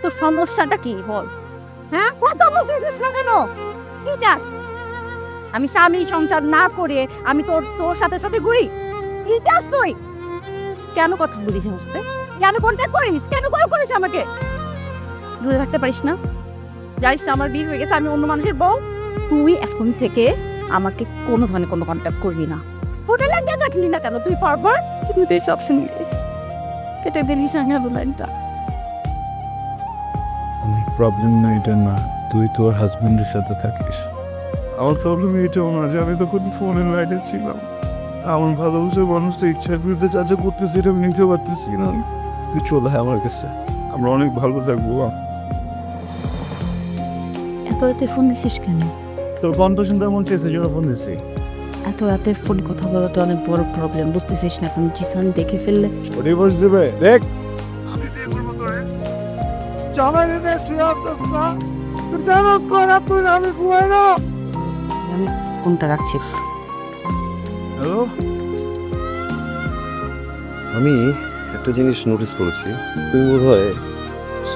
তোর সমস্যাটা কি বল? হ্যাঁ, কথা বলতে দিস না কেন? কি চাস? আমি স্বামী সংসার না করে আমি তোর সাথে সাথে ঘুরি? কি চাস তুই? কেন কথা বলিস আমার সাথে? কেন কন্ট্যাক্ট করিস? কেন কল করিস আমাকে? দূরে থাকতে পারিস না? জানিস না আমার বিয়ে হয়ে গেছে, আমি অন্য মানুষের বউ। তুই এখন থেকে আমাকে কোনো ধরনের কোনো কন্ট্যাক্ট করবি না। ফোনে লাইনটা কাটলি না কেন তুই পরপর? তুই তো সব শুনলি কেটে দিলিস না কেন লাইনটা? আমার প্রবলেম না এটা না, তুই তোর হাজবেন্ডের সাথে থাকিস। আমার প্রবলেম এটাও না যে আমি তখন ফোনের লাইনে ছিলাম। আমার ভালোবাসার মানুষটা ইচ্ছার বিরুদ্ধে যা যা করতেছি এটা আমি নিতে পারতেছি না। তুই চলে আয় আমার কাছে, আমরা অনেক ভালো থাকবো। এত রাতে ফোন দিছিস কেন? তোর কণ্ঠ শুনতে মন চেয়েছে জন্য ফোন দিছি। এত রাতে ফোন কথা বলা তো অনেক বড় প্রবলেম, বুঝতেছিস না? এখন জিসান দেখে ফেললে ডিভোর্স দেবে দেখ। আমি বিয়ে করবো তোরে। জামাই রে সিরিয়াস না, তুই জানাস কর আর তুই আমি ঘুমাই না। আমি ফোনটা রাখছি। হ্যালো, আমি একটা জিনিস নোটিস করেছি, তুমি বোধ হয়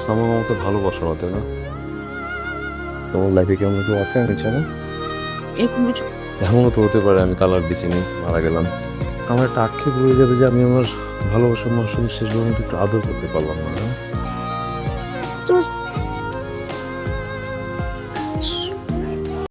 সামার আমাকে ভালোবাসো না, তাই না? তোমার লাইফে কেমন কেউ আছে আমি ছাড়া? এরকম কিছু এমনও তো হতে পারে আমি কালার বেছে নিই, মারা গেলাম, আমার একটা আক্ষেপ হয়ে যাবে যে আমি আমার ভালোবাসার মানুষকে শেষ পর্যন্ত একটু আদর করতে পারলাম না।